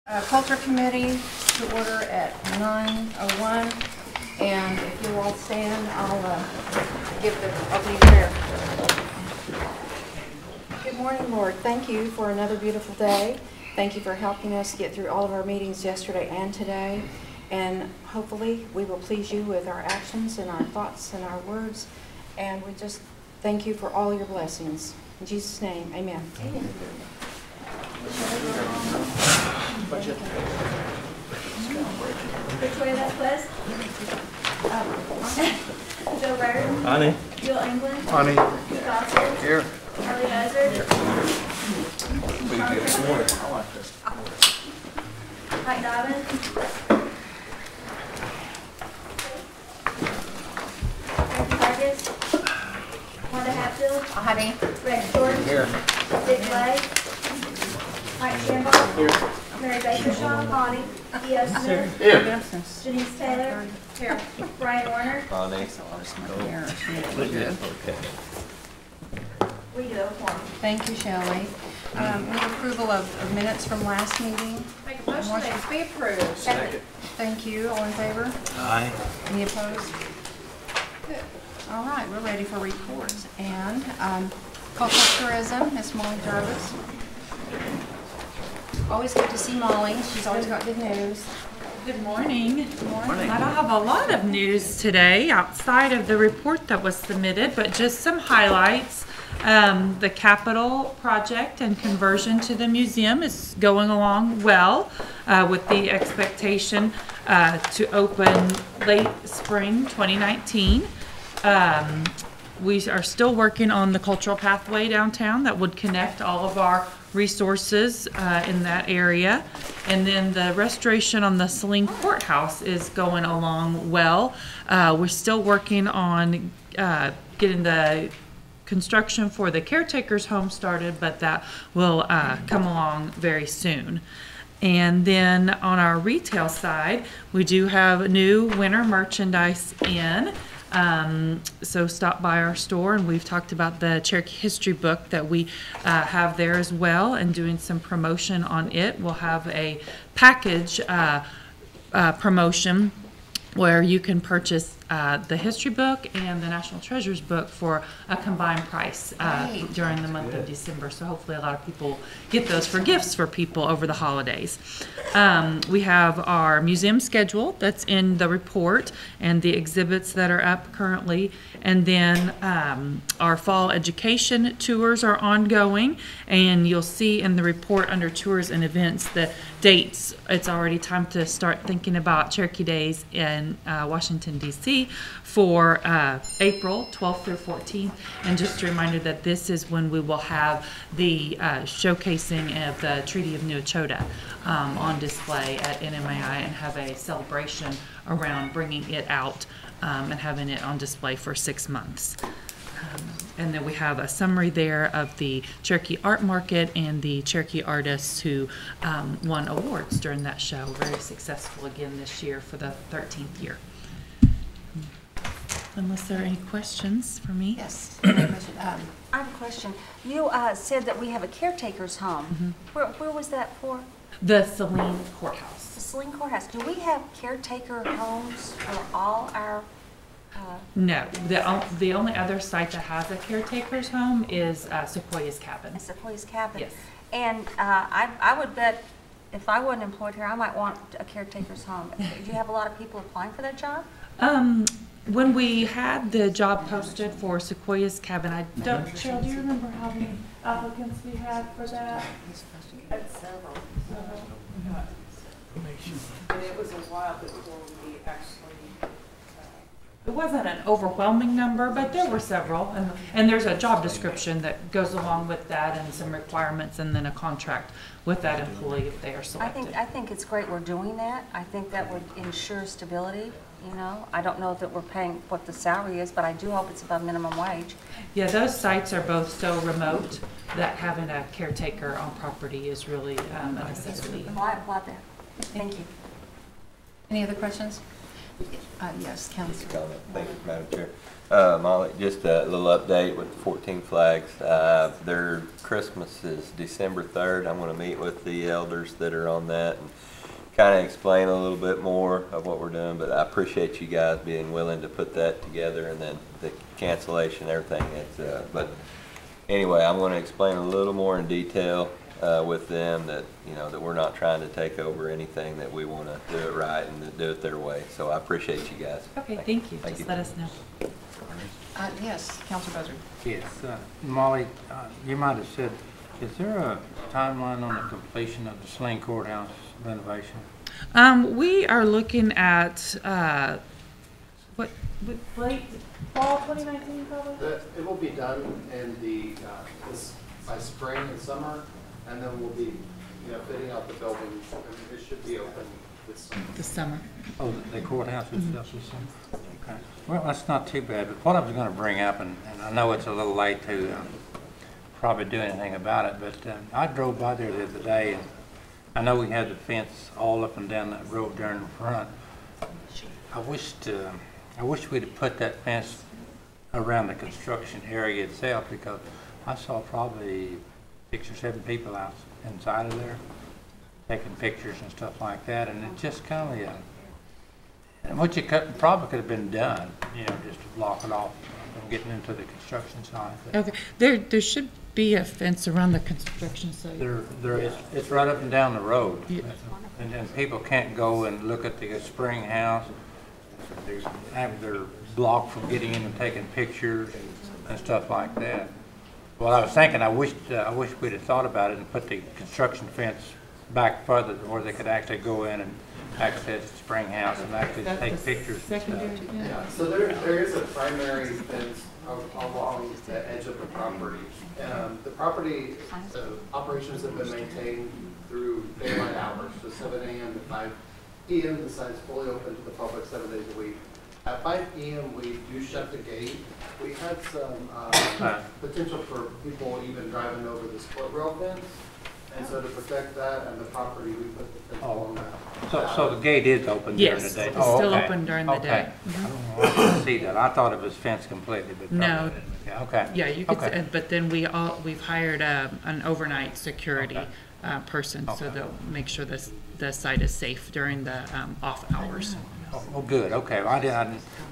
Culture Committee to order at 9:01, and if you all stand, I'll give the opening prayer. Good morning, Lord. Thank you for another beautiful day. Thank you for helping us get through all of our meetings yesterday and today, and hopefully we will please you with our actions and our thoughts and our words, and we just thank you for all your blessings. In Jesus' name, amen. Amen. Budget. Victoria Vasquez. Joe Raridan. Honey. Jill England. Honey. Keith Oswald. Here. Harley Hazard. Mike Dobbins. Kathy Vargas. Wanda Hatfield. Honey. Rex Jordan. Here. Dick Lay. Mike Shambaugh. Here. Mary Bakershaw. Bonnie. E.O. Smith. Here. Janice Taylor. Here. Brian Warner. Honey. Okay. We do a form. Thank you, Shelley. With approval of minutes from last meeting. Make a motion that we approve. Second. Thank you. All in favor? Aye. Any opposed? Good. All right, we're ready for reports. And cultural tourism, Miss Molly Jarvis. Always good to see Molly. She's always got good news. Good morning. Good morning. I don't have a lot of news today outside of the report that was submitted, but just some highlights. The capital project and conversion to the museum is going along well, with the expectation to open late spring 2019. We are still working on the cultural pathway downtown that would connect all of our resources in that area. And then the restoration on the Saline Courthouse is going along well. We're still working on getting the construction for the caretaker's home started, but that will come along very soon. And then on our retail side, we do have new winter merchandise in. So stop by our store, and we've talked about the Cherokee history book that we have there as well, and doing some promotion on it. We'll have a package promotion where you can purchase the history book and the National Treasures book for a combined price during the month of December. So hopefully a lot of people get those for gifts for people over the holidays. We have our museum schedule that's in the report and the exhibits that are up currently. And then our fall education tours are ongoing, and you'll see in the report under tours and events the dates. It's already time to start thinking about Cherokee Days in Washington, D.C. for April 12th through 14th. And just a reminder that this is when we will have the showcasing of the Treaty of New Echota on display at NMAI, and have a celebration around bringing it out and having it on display for 6 months. And then we have a summary there of the Cherokee Art Market and the Cherokee artists who won awards during that show. Very successful again this year for the 13th year. Unless there are any questions for me? Yes. I have a question. You said that we have a caretaker's home. Mm-hmm. Where was that for? The Saline Courthouse. The Saline Courthouse. Do we have caretaker homes for all our? No, the only other site that has a caretaker's home is Sequoia's Cabin. Sequoia's Cabin. Yes. And I would bet if I wasn't employed here, I might want a caretaker's home. Do you have a lot of people applying for that job? When we had the job posted for Sequoia's Cabin, Cheryl, do you remember how many applicants we had for that? Several. And it was a while before we actually. It wasn't an overwhelming number, but there were several. And there's a job description that goes along with that, and some requirements, and then a contract with that employee if they are selected. I think it's great we're doing that. I think that would ensure stability. You know, I don't know that we're paying what the salary is, but I do hope it's above minimum wage. Yeah, those sites are both so remote that having a caretaker on property is really a necessity. Well, I applaud that. Thank you. Any other questions? Yes, Council. Comment. Thank you, Madam Chair. Molly, just a little update with the 14 flags. Their Christmas is December 3rd. I'm going to meet with the elders that are on that and kind of explain a little bit more of what we're doing, but I appreciate you guys being willing to put that together, and then the cancellation, everything. But anyway, I'm going to explain a little more in detail with them that, that we're not trying to take over anything, that we want to do it right and to do it their way. So I appreciate you guys. Okay, thank you. Just let us know. Yes, Councilor Buzzard. Yes, Molly, you might have said, is there a timeline on the completion of the Sling Courthouse renovation? We are looking at, what, late fall 2019 probably? It will be done in by spring and summer, and then we'll be, fitting out the building, and it should be open this summer. This summer. Oh, the courthouse itself this summer? Okay. Well, that's not too bad, but what I was going to bring up, and I know it's a little late to probably do anything about it, but I drove by there the other day, and I know we had the fence all up and down that road there in the front. I wish we'd have put that fence around the construction area itself, because I saw probably 6 or 7 people out inside of there taking pictures and stuff like that, and it just kind of, and what you probably could have been done, just to block it off from getting into the construction side. Okay, there should be a fence around the construction site. There is. It's right up and down the road, Yeah. and then people can't go and look at the spring house. They're blocked from getting in and taking pictures and stuff like that. Well, I was thinking, I wish we'd have thought about it and put the construction fence back further where they could actually go in and access the spring house and actually take pictures and stuff. Yeah, so there is a primary fence along the edge of the property. The property operations have been maintained through daylight hours, so 7 a.m. to 5 p.m. The site's fully open to the public 7 days a week. At 5 p.m. we do shut the gate. We had some potential for people even driving over the split rail fence. And so to protect that and the property, we put the fence along that. So the gate is open during the Yes, day? it's still open during the day. I didn't see that. I thought it was fenced completely, but No. probably didn't. Yeah, okay. Yeah, you could, Okay. but then we've hired an overnight security person, so Okay. they'll make sure the site is safe during the off hours. Oh, good, okay. Well,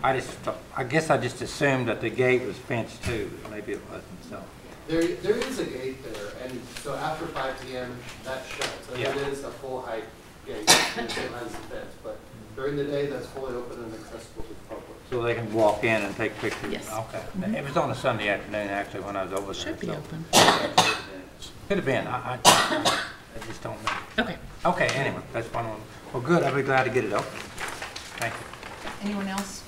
I guess I just assumed that the gate was fenced too. Maybe it wasn't, so. There is a gate there, and so after 5 p.m. that's shut. So Yeah. it is a full height gate, and it still has the fence. But during the day, that's fully open and accessible to the public. So they can walk in and take pictures? Yes. Okay. It was on a Sunday afternoon, actually, when I was over there. Should be so- open. Could have been. I just don't know. Okay. Okay, anyway, that's one. Well, good. I'll be glad to get it open. Thank you. Anyone else?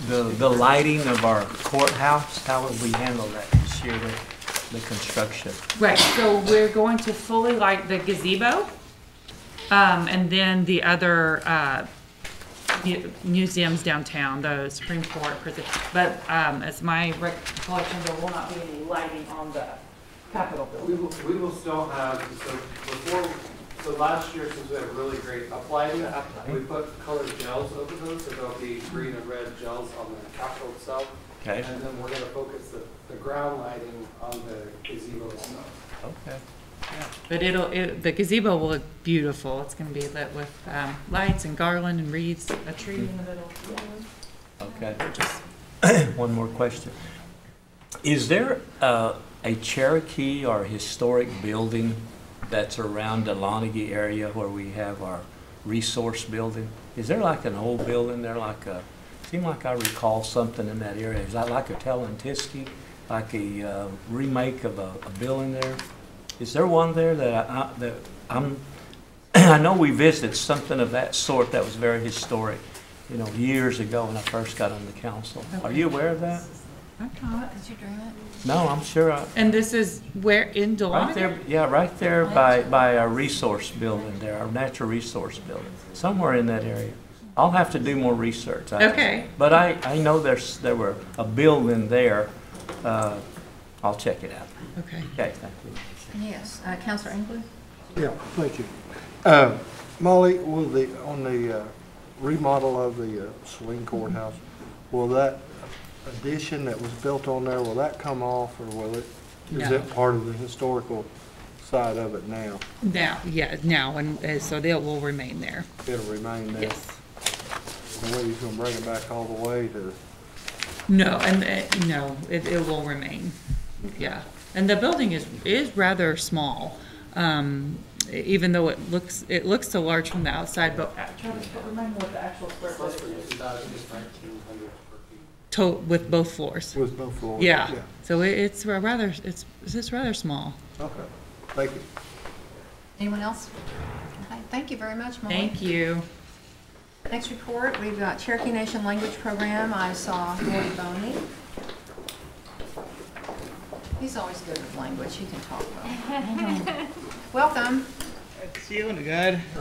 The lighting of our courthouse, how would we handle that this year with the construction? Right, so we're going to fully light the gazebo, and then the other museums downtown, the Supreme Court, prison. But as my recollection, there will not be any lighting on the Capitol building. We will still have, so last year, since we had really great uplighting, we put colored gels over those, so there'll be green and red gels on the Capitol itself. Okay. And then we're gonna focus the ground lighting on the gazebo itself. Okay. But the gazebo will look beautiful. It's going to be lit with lights and garland and wreaths, a tree in the middle. Okay. One more question. Is there a Cherokee or historic building that's around the Lonagee area where we have our resource building? Is there like an old building there, seemed like I recall something in that area. Is that like a Tellantiski, like a remake of a building there? Is there one there that I'm I know we visited something of that sort that was very historic, years ago when I first got on the council. Are you aware of that? I'm not. Did you dream it? No, I'm sure. And this is where in Right Delaware? there, yeah, right there by our resource building there, our natural resource building, somewhere in that area. I'll have to do more research. Okay. But I know there were a building there. I'll check it out. Okay. Okay, thank you. Yes. Councilor Engler? Yeah, thank you. Molly, on the remodel of the swing courthouse, will that addition that was built on there, will that come off, or will it, is No. it part of the historical side of it now? Now, and so they will remain there. It'll remain there? Yes. The way he's gonna bring it back all the way to, No, and, no, it will remain, yeah. And the building is rather small, even though it looks so large from the outside, but Travis, remind me what the actual square footage is. 1,900 square feet. With both floors. with no floor? Yeah, so it's rather small. Okay, thank you. Anyone else? Okay, thank you very much, Molly. Thank you. Next report, we've got Cherokee Nation Language Program. I saw Roy Boney. He's always good with language. He can talk well. Welcome. It's you, good. I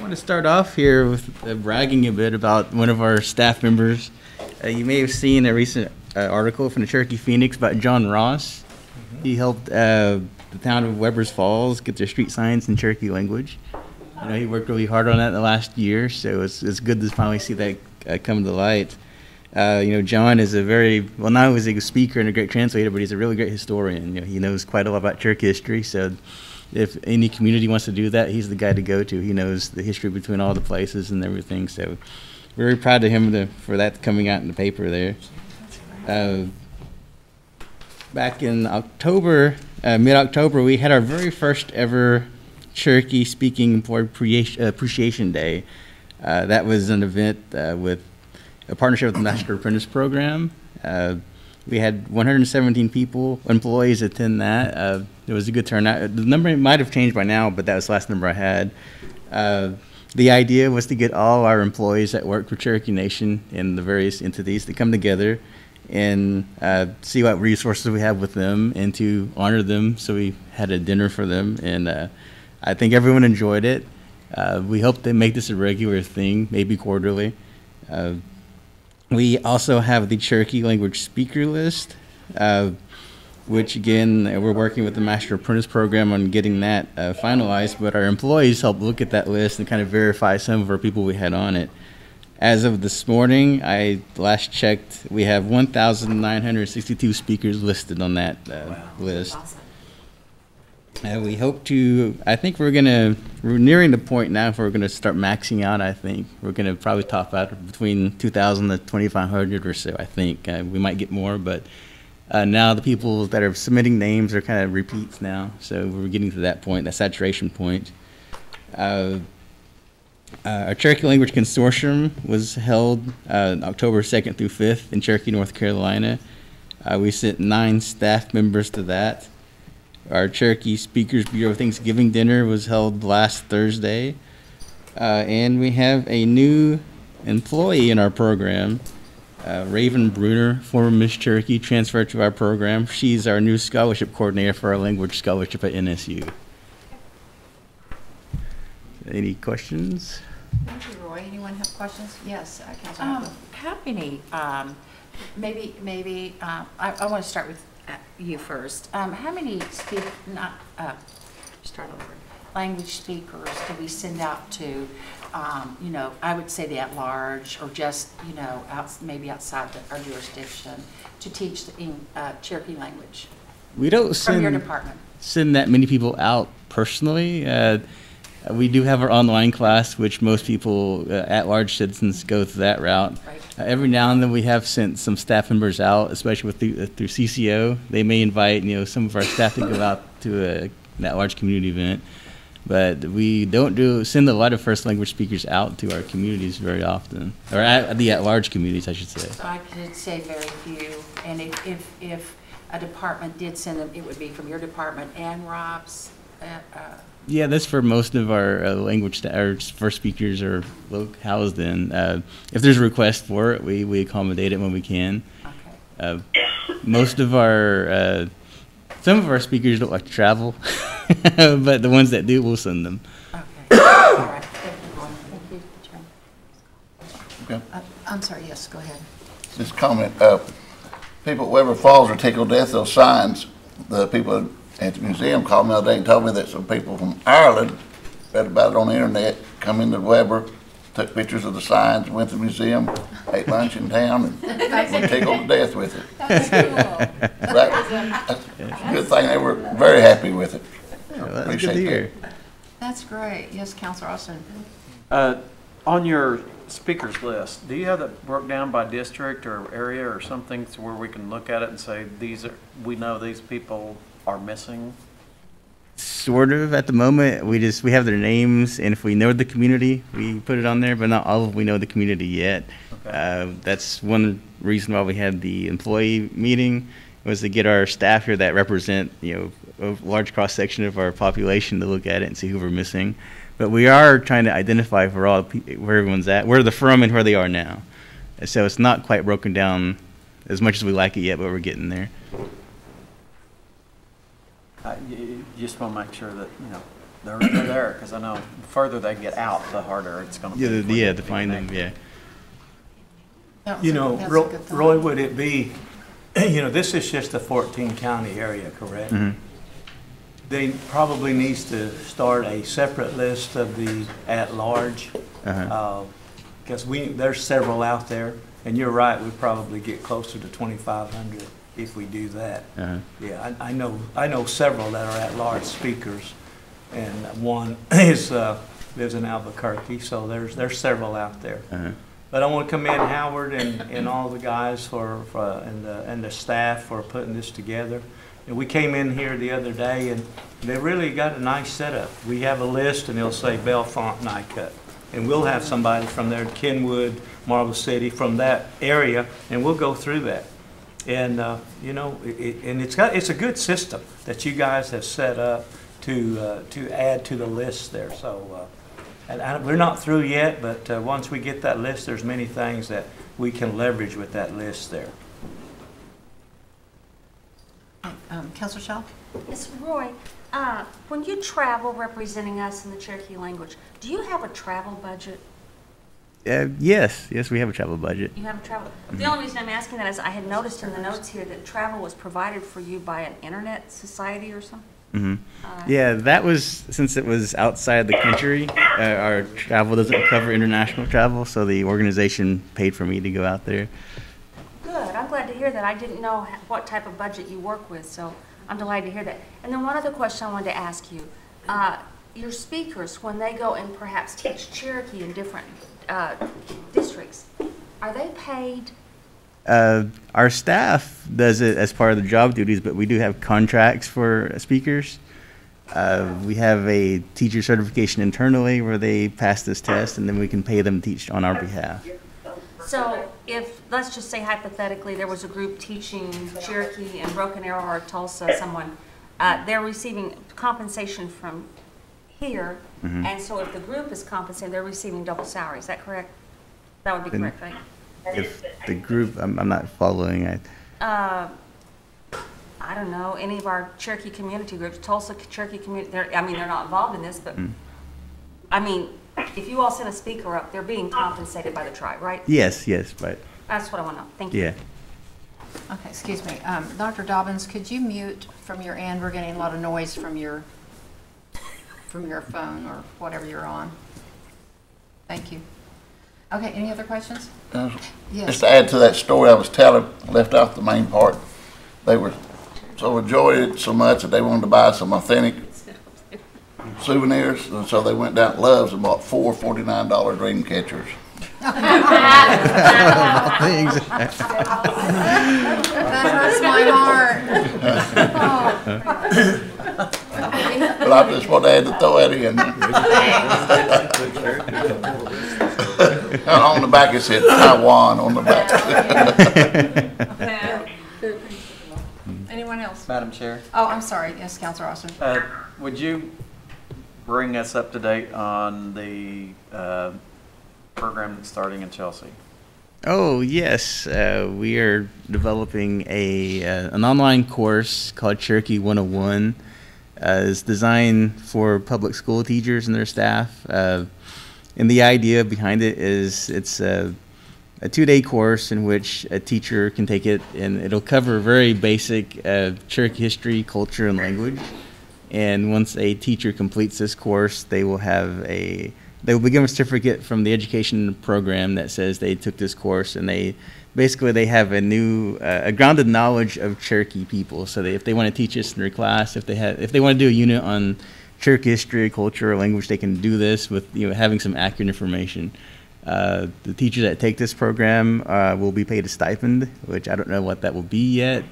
want to start off here with bragging a bit about one of our staff members. You may have seen a recent article from the Cherokee Phoenix about John Ross. He helped the town of Webbers Falls get their street signs in Cherokee language. You know, he worked really hard on that in the last year, so it's good to finally see that come to light. You know, John is not only is he a speaker and a great translator, but he's a really great historian. You know, he knows quite a lot about Cherokee history, so if any community wants to do that, he's the guy to go to. He knows the history between all the places and everything, so very proud of him for that coming out in the paper there. Back in October, mid-October, we had our very first ever Cherokee Speaking Employee Appreciation Day. That was an event with a partnership with the Master Apprentice Program. We had 117 employees attend that. It was a good turnout. The number might have changed by now, but that was the last number I had. The idea was to get all our employees that work for Cherokee Nation and the various entities to come together and see what resources we have with them and to honor them. So we had a dinner for them, and I think everyone enjoyed it. We hope they make this a regular thing, maybe quarterly. We also have the Cherokee language speaker list, which again, we're working with the Master Apprentice Program on getting that finalized, but our employees help look at that list and kind of verify some of our people we had on it. As of this morning, I last checked, we have 1,962 speakers listed on that list. We hope to, I think we're nearing the point now where we're going to start maxing out, I think. We're going to probably top out between 2,000 to 2,500 or so, I think. We might get more, but now the people that are submitting names are kind of repeats now. So we're getting to that point, that saturation point. Our Cherokee Language Consortium was held October 2nd through 5th in Cherokee, North Carolina. We sent 9 staff members to that. Our Cherokee Speakers Bureau Thanksgiving dinner was held last Thursday. And we have a new employee in our program, Raven Bruner, former Miss Cherokee, transferred to our program. She's our new scholarship coordinator for our language scholarship at NSU. Any questions? Thank you, Roy. Anyone have questions? Yes, Councilmember. How many, I want to start with you first. How many language speakers do we send out to, you know, I would say the at-large or just, you know, maybe outside our jurisdiction to teach the Cherokee language? We don't From your department. send that many people out personally. We do have our online class, which most people, at-large citizens, go through that route. Right. Every now and then we have sent some staff members out, especially through CCO. They may invite, you know, some of our staff to go out to an at-large community event. But we don't send a lot of first language speakers out to our communities very often, or the at-large communities, I should say. So I could say very few. And if a department did send them, it would be from your department and Rob's. Yeah, that's for most of our language, our first speakers are housed in. If there's a request for it, we accommodate it when we can. Okay. Most of our, some of our speakers don't like to travel, but the ones that do, we'll send them. Okay. All right. Thank you, Chairman. Okay. I'm sorry, yes, go ahead. This comment, people at Weber Falls are tickled to death, those signs, the people at the museum called me the other day and told me that some people from Ireland read about it on the internet, come into Weber, took pictures of the signs, went to the museum, ate lunch in town, and were tickled to death with it. That's cool. That's a good thing. They were very happy with it. Well, that's good Appreciate to hear. that. That's great. Yes, Counselor Austin. On your speakers list, do you have that broke down by district or area or something to where we can look at it and say, we know these people are missing? Sort of at the moment. We have their names, and if we know the community, we put it on there, but not all of we know the community yet. Okay. That's one reason why we had the employee meeting, was to get our staff here that represent, a large cross section of our population to look at it and see who we're missing. But we are trying to identify where everyone's at, where they're from, and where they are now. So it's not quite broken down as much as we like it yet, but we're getting there. You just want to make sure that, they're there, because I know the further they get out, the harder it's going to be. Yeah, to find them, yeah. That's a good thought. Roy, would it be, this is just a 14-county area, correct? Mm-hmm. They probably needs to start a separate list of the at-large, because there's several out there, and you're right, we probably get closer to 2,500 if we do that. Yeah, I know several that are at-large speakers, and one lives in Albuquerque, so there's several out there. But I want to commend Howard and all the guys and the staff for putting this together. And we came in here the other day, and they really got a nice setup. We have a list, and it'll say Bellefonte, Nycut. And we'll have somebody from there, Kenwood, Marble City, from that area, and we'll go through that. And, and it's a good system that you guys have set up to add to the list there. So we're not through yet, but once we get that list, there's many things that we can leverage with that list there. Counselor Shaw? Yes, Roy, when you travel representing us in the Cherokee language, do you have a travel budget? Yes, we have a travel budget. You have a travel. The only reason I'm asking that is I had noticed in the notes here that travel was provided for you by an internet society or something. Yeah, that was, since it was outside the country, our travel doesn't cover international travel, so the organization paid for me to go out there. Good. I'm glad to hear that. I didn't know what type of budget you work with, so I'm delighted to hear that. And then one other question I wanted to ask you. Your speakers, when they go and perhaps teach Cherokee in different districts, are they paid? Our staff does it as part of the job duties, but we do have contracts for speakers. We have a teacher certification internally where they pass this test, and then we can pay them to teach on our behalf. So if, let's just say hypothetically, there was a group teaching Cherokee in Broken Arrow or Tulsa, someone, they're receiving compensation from here, and so if the group is compensated, they're receiving double salary. Is that correct? That would be correct, right? If the group, I'm not following. I don't know, any of our Cherokee community groups, Tulsa Cherokee community, they're not involved in this, but, if you all send a speaker up, they're being compensated by the tribe, right? Yes, but. That's what I want to know. Thank you. Yeah. Okay, excuse me. Dr. Dobbins, could you mute from your end? We're getting a lot of noise from your phone or whatever you're on. Thank you. Okay, any other questions? Yes. Just to add to that story I was telling, left off the main part, they were so enjoyed it so much that they wanted to buy some authentic souvenirs, and so they went down to Love's and bought 4 $49 dream catchers. Thanks. That hurts my heart. But I just want to add to throw that in. On the back it said Taiwan on the back. Anyone else? Madam Chair, Oh, I'm sorry. Yes, Counselor Austin. would you bring us up to date on the program that's starting in Chelsea? Oh, yes. We are developing an online course called Cherokee 101. It's designed for public school teachers and their staff. And the idea behind it is it's a 2-day course in which a teacher can take it, and it'll cover very basic Cherokee history, culture, and language. And once a teacher completes this course, they will be given a certificate from the education program that says they took this course, and they have a grounded knowledge of Cherokee people. So if they want to teach this in their class, if they want to do a unit on Cherokee history, culture, or language, they can do this with having some accurate information. The teachers that take this program will be paid a stipend, which I don't know what that will be yet.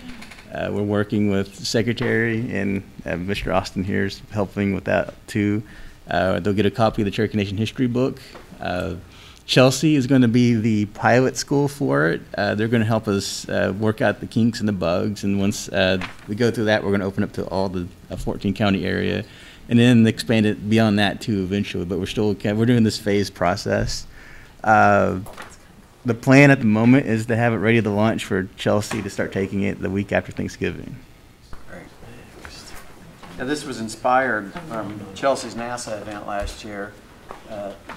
We're working with the secretary, and Mr. Austin here is helping with that too. They'll get a copy of the Cherokee Nation history book. Chelsea is going to be the pilot school for it. They're going to help us work out the kinks and the bugs, and once we go through that, we're going to open up to all the 14 county area, and then expand it beyond that too eventually. But we're doing this phased process. The plan at the moment is to have it ready to launch for Chelsea to start taking it the week after Thanksgiving. Now, this was inspired from Chelsea's NASA event last year.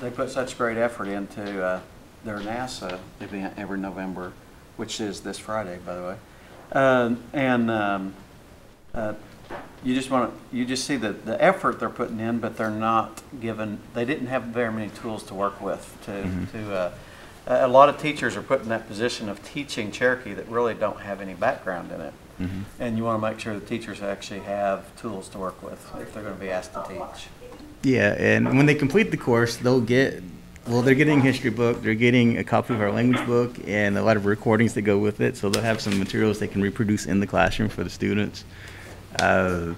They put such great effort into their NASA event every November, which is this Friday, by the way. You just see the effort they're putting in, but they didn't have very many tools to work with. A lot of teachers are put in that position of teaching Cherokee that really don't have any background in it. Mm-hmm. And you want to make sure the teachers actually have tools to work with if they're going to be asked to teach. Yeah, and when they complete the course, they're getting a history book, they're getting a copy of our language book, and a lot of recordings that go with it, so they'll have some materials they can reproduce in the classroom for the students. The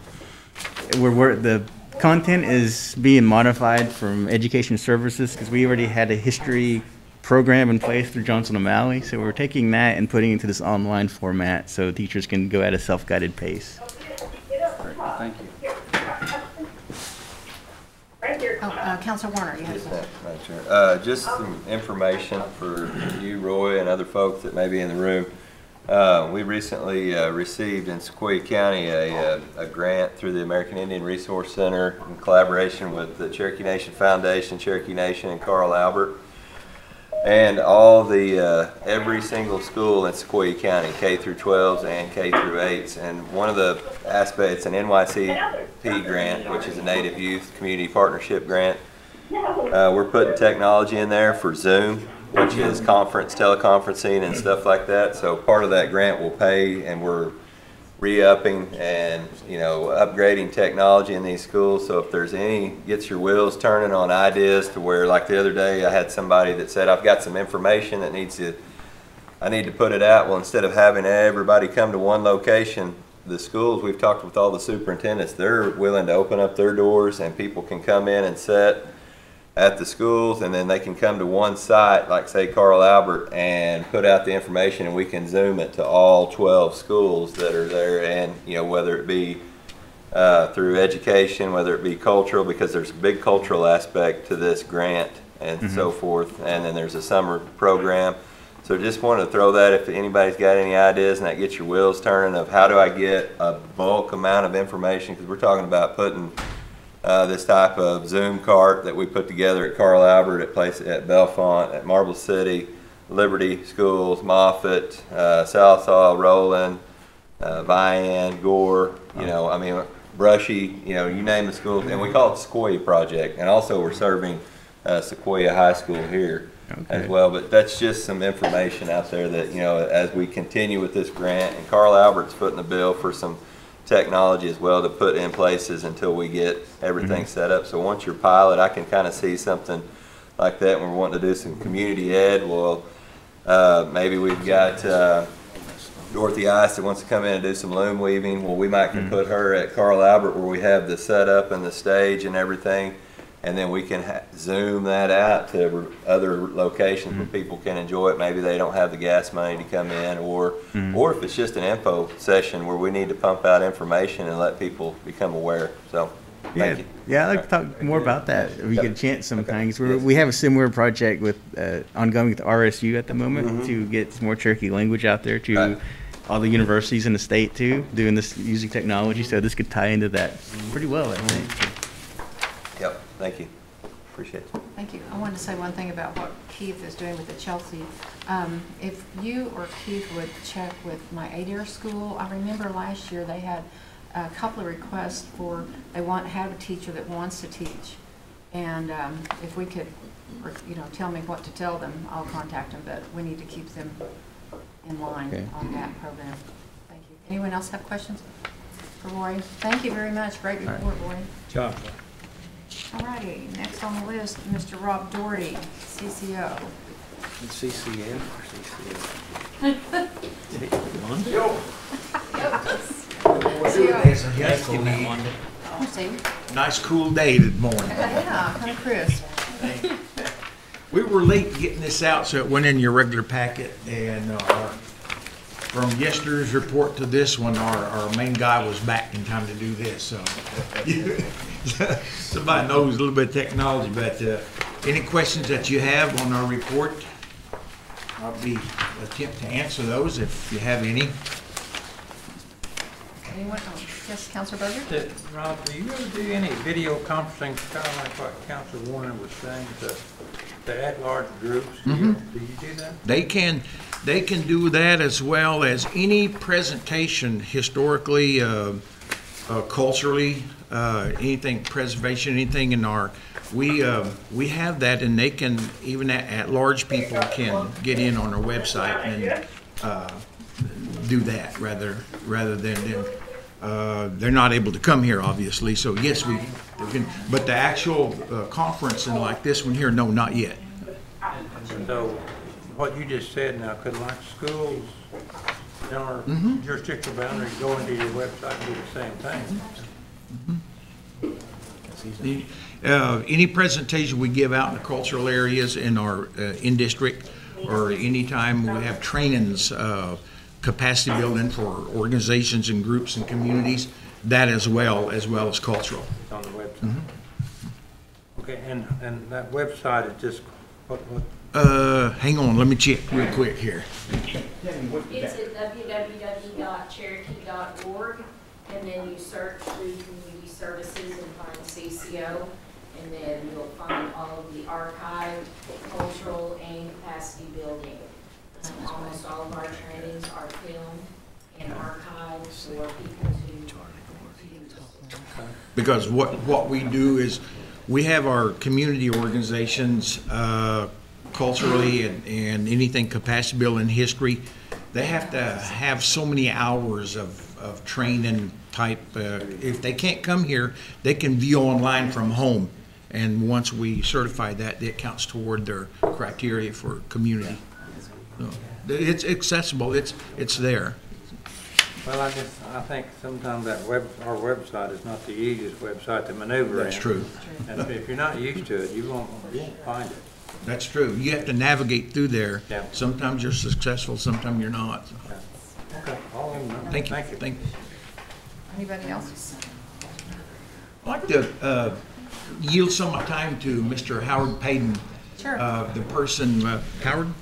content is being modified from Education Services because we already had a history program in place through Johnson O'Malley, so we're taking that and putting it into this online format so teachers can go at a self-guided pace. Great. Thank you. Councilor Warner, you have something. Just some information for you, Roy, and other folks that may be in the room. We recently received in Sequoia County a grant through the American Indian Resource Center in collaboration with the Cherokee Nation Foundation, Cherokee Nation, and Carl Albert. And every single school in Sequoia County, K through 12s and K through 8s. And one of the aspects, an NYCP grant, which is a Native Youth Community Partnership grant. We're putting technology in there for Zoom, which is teleconferencing and stuff like that. So part of that grant will pay, and we're re-upping and upgrading technology in these schools. So if there's gets your wheels turning on ideas to where, like the other day, I had somebody that said, I've got some information that I need to put it out. Well, instead of having everybody come to one location, the schools, we've talked with all the superintendents, they're willing to open up their doors and people can come in and sit at the schools, and then they can come to one site, like say Carl Albert, and put out the information, and we can Zoom it to all 12 schools that are there. And whether it be through education, whether it be cultural, because there's a big cultural aspect to this grant and so forth, and then there's a summer program. So just wanted to throw that, if anybody's got any ideas and that gets your wheels turning, of how do I get a bulk amount of information, because we're talking about putting this type of Zoom cart that we put together at Carl Albert, at Bellefonte, at Marble City, Liberty Schools, Moffett, Southall, Roland, Vian, Gore, Brushy, you name the schools, and we call it the Sequoia Project. And also we're serving Sequoia High School here as well. But that's just some information out there that, as we continue with this grant, and Carl Albert's footing the bill for some technology as well to put in places until we get everything set up. So once you're pilot, I can kind of see something like that when we're wanting to do some community ed. Well, maybe we've got Dorothy Ice that wants to come in and do some loom weaving. Well, we might can put her at Carl Albert where we have the setup and the stage and everything, and then we can Zoom that out to other locations where people can enjoy it. Maybe they don't have the gas money to come in, or if it's just an info session where we need to pump out information and let people become aware. So, thank you. Yeah, I'd like to talk more about that if we get a chance sometimes. We have a similar project with ongoing with RSU at the moment to get some more Cherokee language out there to all the universities in the state too, doing this using technology. So this could tie into that pretty well, I think. Yep, thank you. Appreciate it. Thank you. I wanted to say one thing about what Keith is doing with the Chelsea. If you or Keith would check with my Adair school, I remember last year they had a couple of requests for, have a teacher that wants to teach. And if we could, tell me what to tell them, I'll contact them, but we need to keep them in line on that program. Thank you. Anyone else have questions for Roy? Thank you very much. Great report, Roy. John. All righty, next on the list, Mr. Rob Doherty, CCO. CCF or Oh, see? Nice cool day this morning. Yeah, kind of crisp. We were late getting this out, so it went in your regular packet. And from yesterday's report to this one, our main guy was back in time to do this. So somebody knows a little bit of technology. But any questions that you have on our report, I'll attempt to answer those if you have any. Anyone? Oh, yes, Councilor Berger? Rob, do you ever do any video conferencing, kind of like what Councilor Warner was saying, the at-large groups? Do you do that? They can do that, as well as any presentation historically, culturally, anything preservation, anything in our, we have that, and they can, even at-large people can get in on our website and do that rather than they're not able to come here, obviously. So yes, we can, but the actual conference and like this one here, no, not yet. So what you just said now, could like schools in our jurisdictional boundary go into your website and do the same thing? Any presentation we give out in the cultural areas in our in-district, or anytime we have trainings, capacity building for organizations and groups and communities, that as well as cultural. It's on the website. Okay, and that website is just what? Hang on, let me check real quick here. It's at www.cherokee.org, and then you search through community services and find CCO, and then you'll find all of the archived, cultural, and capacity building. Almost all of our trainings are filmed and archived for people to use. Because what we do is we have our community organizations, culturally and anything capacity building, history, they have to have so many hours of training type. If they can't come here, they can view online from home. And once we certify that, it counts toward their criteria for community. So it's accessible. It's there. Well, I think sometimes our website is not the easiest website to maneuver in. That's true. And if you're not used to it, you won't find it. That's true. You have to navigate through there. Yeah. Sometimes you're successful, sometimes you're not. Okay. Thank you. Thank you. Anybody else? I'd like to yield some of my time to Mr. Howard Payton. Sure. The person, Howard?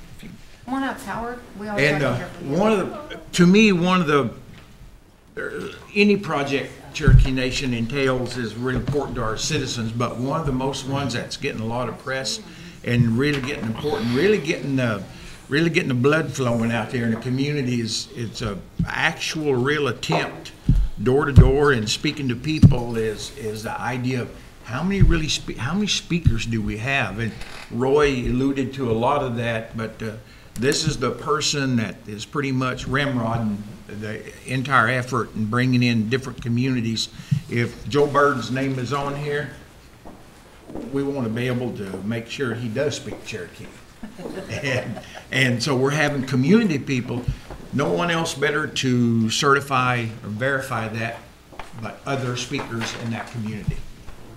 Come on up, Howard. We always And like to hear from you. one of the, any project Cherokee Nation entails is really important to our citizens, but one of the most ones that's getting a lot of press and really getting important, really getting the blood flowing out there in the community it's a actual real attempt door to door and speaking to people is the idea of how many speakers do we have? And Roy alluded to a lot of that, but this is the person that is pretty much ramrodding the entire effort and bringing in different communities. If Joe Bird's name is on here, we want to be able to make sure he does speak Cherokee. and so we're having community people, no one else better to certify or verify that but other speakers in that community.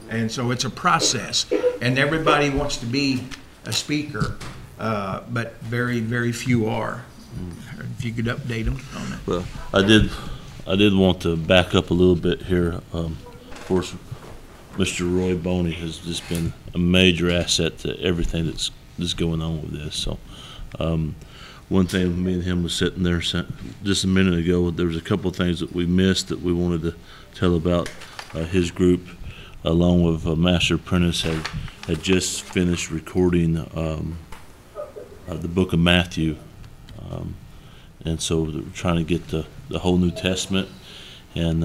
And so it's a process, and everybody wants to be a speaker, but very, very few are. If you could update them on that. Well, I did want to back up a little bit here. Of course, Mr. Roy Boney has just been a major asset to everything that's going on with this. So, one thing, me and him was sitting there just a minute ago. There was a couple of things that we missed that we wanted to tell about his group. along with Master Apprentice, had just finished recording the book of Matthew. And so we're trying to get the whole New Testament, and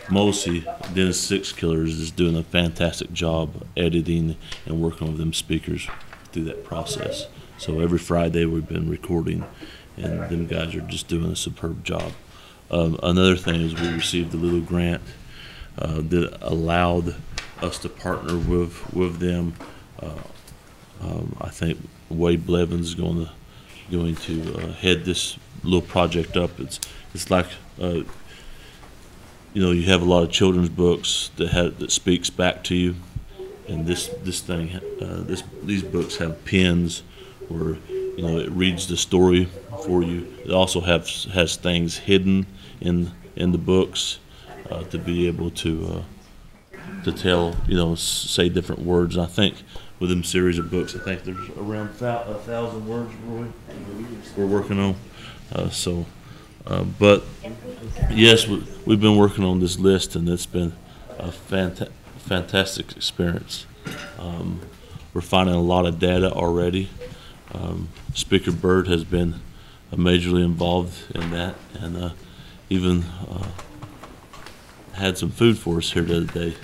Mosi, Dennis Six Killers, is doing a fantastic job editing and working with them speakers through that process. So every Friday we've been recording, and them guys are just doing a superb job. Another thing is we received a little grant that allowed us to partner with them. I think Wade Blevins is going to head this little project up. It's like you have a lot of children's books that speaks back to you, and these books have pens where it reads the story for you. It also has things hidden in the books to be able to tell, say different words. And I think with them series of books, I think there's around 1,000 words, Roy, we're working on. But yes, we've been working on this list, and it's been a fantastic experience. We're finding a lot of data already. Speaker Bird has been majorly involved in that, and even had some food for us here the other day.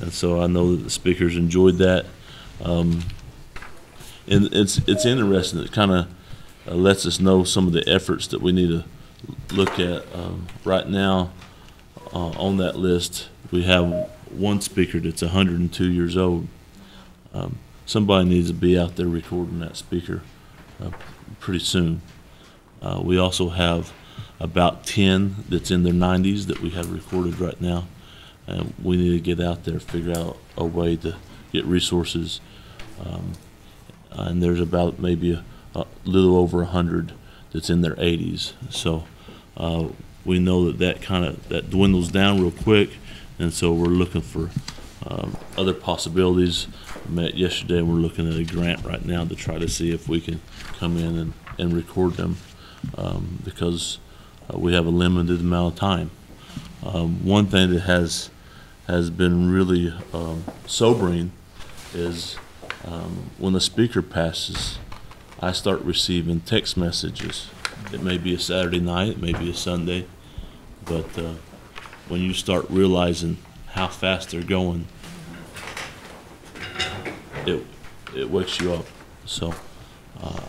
And so I know that the speakers enjoyed that. And it's interesting. It kind of lets us know some of the efforts that we need to look at. Right now, on that list, we have one speaker that's 102 years old. Somebody needs to be out there recording that speaker pretty soon. We also have about 10 that's in their 90s that we have recorded right now. And we need to get out there, figure out a way to get resources. And there's about maybe a little over 100 that's in their 80s. So we know that dwindles down real quick, and so we're looking for other possibilities. I met yesterday, and we're looking at a grant right now to try to see if we can come in and record them because we have a limited amount of time. One thing that has been really sobering is when the speaker passes, I start receiving text messages. It may be a Saturday night, it may be a Sunday, but when you start realizing how fast they're going, it wakes you up. So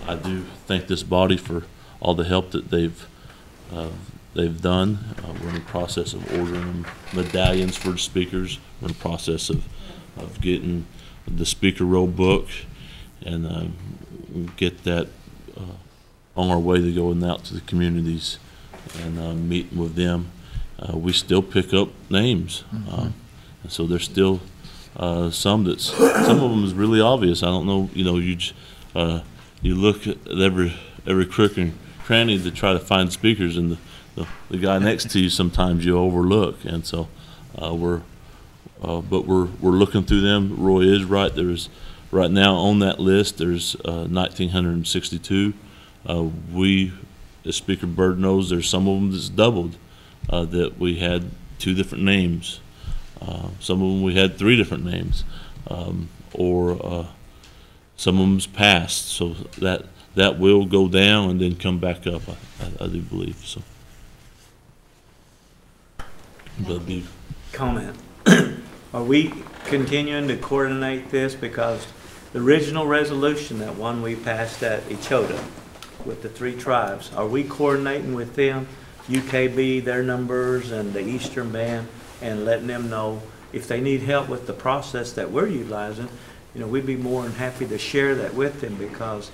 I do thank this body for all the help that they've done. We're in the process of ordering medallions for the speakers. We're in the process of getting the speaker roll book, and get that on our way to going out to the communities and meeting with them. We still pick up names, and so there's still some of them is really obvious. I don't know, you look at every crook and cranny to try to find speakers, and the guy next to you sometimes you overlook, and so we're looking through them. Roy is right. There's right now on that list there's 1,962. We, as Speaker Bird knows, there's some of them that's doubled, that we had 2 different names. Some of them we had 3 different names, or some of them's passed. So that will go down and then come back up, I do believe. So. Comment. Are we continuing to coordinate this? Because the original resolution, that one we passed at Echota with the 3 tribes, are we coordinating with them, UKB, their numbers, and the Eastern Band, and letting them know if they need help with the process that we're utilizing? We'd be more than happy to share that with them, because,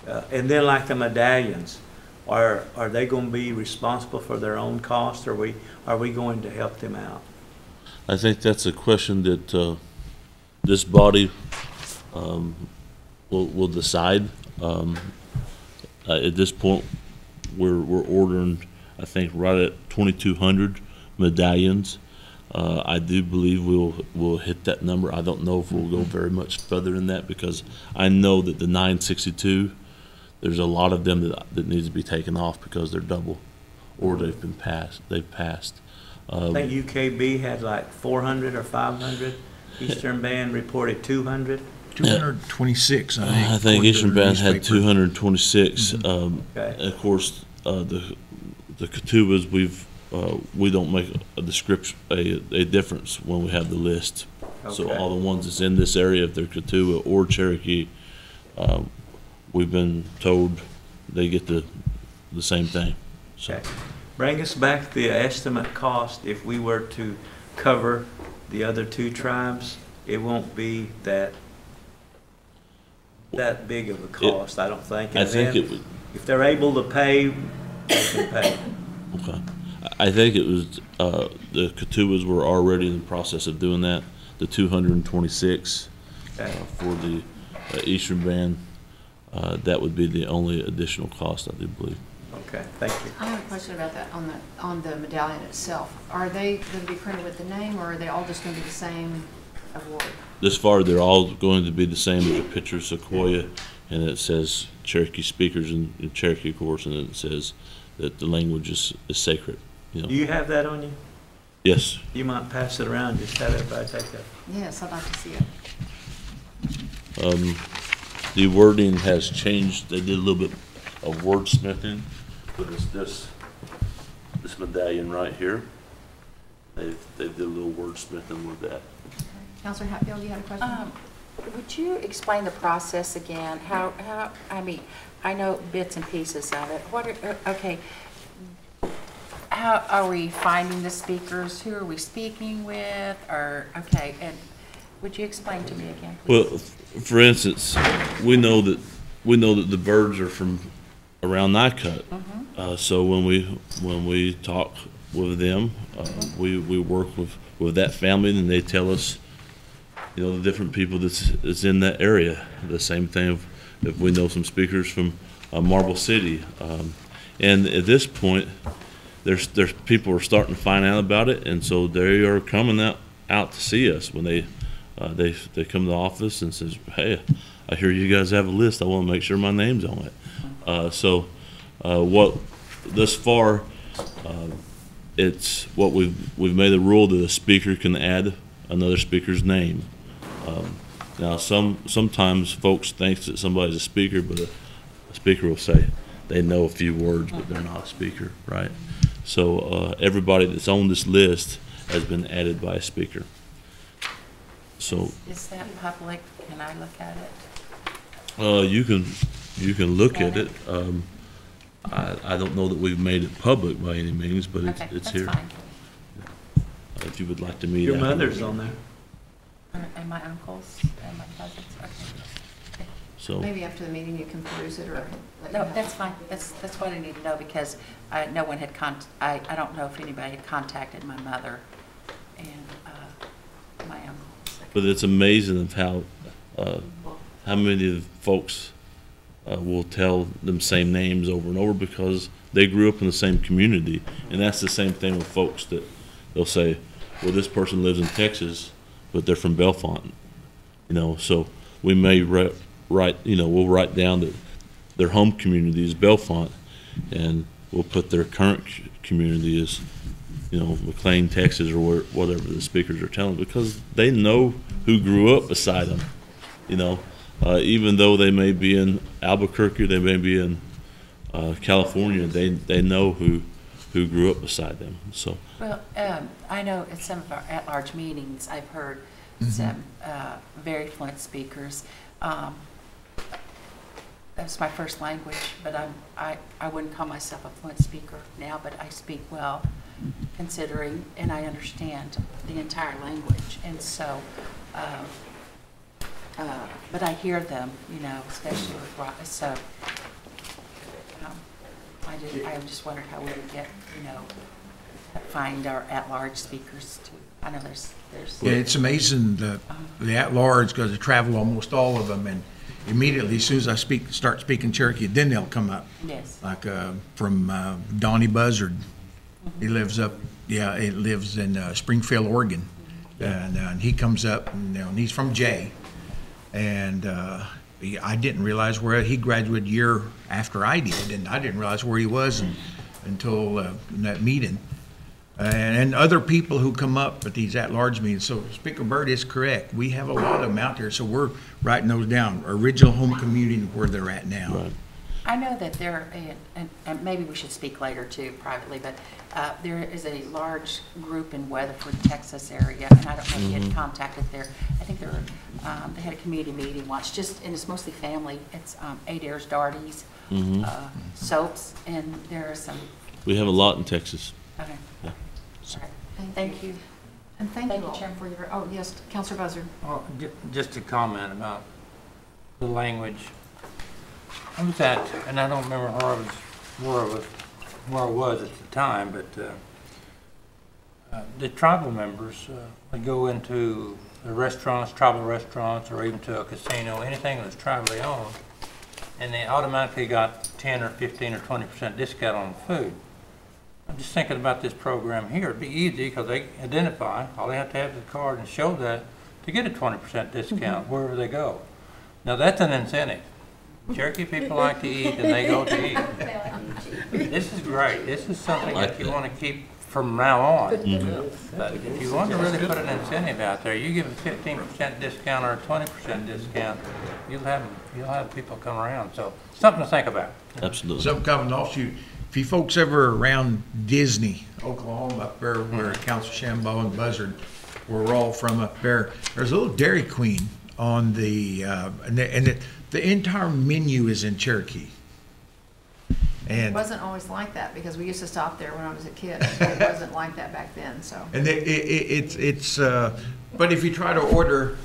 and then like the medallions, are they going to be responsible for their own cost, or are we going to help them out? I think that's a question that this body will decide. At this point, we're ordering, I think, right at 2,200 medallions. I do believe we'll hit that number. I don't know if we'll go very much further than that, because I know that the 962, there's a lot of them that needs to be taken off because they're double, or they've passed. I think UKB had like 400 or 500. Eastern Band reported 200. 226, I think. I think according to Eastern their Band had newspaper. 226. Okay. Of course, the Catawbas, we don't make a description, a difference when we have the list. So Okay. all the ones that's in this area, if they're Catawba or Cherokee, we've been told they get the same thing. So. Okay. Bring us back the estimate cost if we were to cover the other two tribes. It won't be that big of a cost, I don't think. I think it would. If they're able to pay, they can pay. Okay. I think it was, the Catawbas were already in the process of doing that, the 226 Okay. for the Eastern Band. That would be the only additional cost, I do believe. Okay, thank you. I have a question about that on the medallion itself. Are they going to be printed with the name, or are they all just going to be the same award? This far, they're all going to be the same as a picture of Sequoia, and it says Cherokee speakers in Cherokee, of course, and it says that the language is sacred. You know. Do you have that on you? Yes. You might pass it around, just have everybody take that. Yes, I'd like to see it. The wording has changed. They did a little bit of wordsmithing, but it's this medallion right here. They did a little wordsmithing with that. Counselor Hatfield, you had a question? Would you explain the process again? How, I mean, I know bits and pieces of it. Okay. How are we finding the speakers? Who are we speaking with? Or, okay, and would you explain to me again, please? Well, for instance, we know that the birds are from around Nycut. So when we talk with them, we work with that family, and they tell us, the different people that's in that area. The same thing if we know some speakers from Marble City, and at this point, there's people are starting to find out about it, and so they are coming out to see us when they come to the office and says, "Hey, I hear you guys have a list. I want to make sure my name's on it." What thus far, it's what we've made a rule that a speaker can add another speaker's name. Now, sometimes folks think that somebody's a speaker, but a speaker will say they know a few words, but they're not a speaker, right? So everybody that's on this list has been added by a speaker. So Is that public? Can I look at it? you can look at it. I don't know that we've made it public by any means, but it's that's here. fine. If you would like to meet Your afterwards. mother's on there. And my uncles and my cousins. Okay. So Maybe after the meeting you can peruse it, or let you No, know. that's fine. That's what I need to know, because no one had I don't know if anybody had contacted my mother and my uncles. but it's amazing of how many of the folks will tell them same names over and over because they grew up in the same community, and that's the same thing with folks that they'll say, well, this person lives in Texas, but they're from Bellefonte, so we may write, we'll write down that their home community is Bellefonte, and we'll put their current community as, McLean, Texas, or whatever the speakers are telling, because they know who grew up beside them, even though they may be in Albuquerque, they may be in California, they know who grew up beside them. So. Well, I know at some of our at-large meetings, I've heard some very fluent speakers. That's my first language, but I wouldn't call myself a fluent speaker now, but I speak well, considering, and I understand the entire language. And so, but I hear them, especially with rock. So, I just wondered how we would get, find our at-large speakers too. I know there's. Yeah, it's amazing the at-large, because I travel almost all of them, and immediately as soon as I start speaking Cherokee, then they'll come up. Yes. Like from Donnie Buzzard, he lives in Springfield, Oregon, and he comes up, and he's from Jay, and I didn't realize where he graduated a year after I did, and I didn't realize where he was until that meeting. and other people who come up at these at-large meetings. So Speaker Byrd is correct. We have a lot of them out there, so we're writing those down. Original home community where they're at now. Right. I know that there, and maybe we should speak later too, privately, but there is a large group in Weatherford, Texas area, and I don't know if you had contacted there. I think they had a community meeting once, and it's mostly family. It's Adair's Darties, Soaps, and there are some. We have a lot in Texas. Okay. Yeah. All right. Thank you. And thank you, Chairman, for your, oh, yes, Councilor Buzzard. Well, just a comment about the language. I was at, and I don't remember where I was at the time, but the tribal members would go into the restaurants, tribal restaurants, or even to a casino, anything that was tribally owned, and they automatically got 10 or 15 or 20% discount on the food. I'm just thinking about this program here. It'd be easy because they identify, all they have to have is a card and show that to get a 20% discount wherever they go. Now that's an incentive. Cherokee people like to eat and they go to eat. This is great. This is something that you want to keep from now on. But if you want to really put an incentive out there, you give a 15% discount or a 20% discount, you'll have people come around. So something to think about. Absolutely. Some kind of an offshoot. If you folks ever around Disney, Oklahoma, up there where Council Shambaugh and Buzzard were all from up there, there's a little Dairy Queen on the the entire menu is in Cherokee. And It wasn't always like that because we used to stop there when I was a kid. It wasn't like that back then, so. And it's but if you try to order,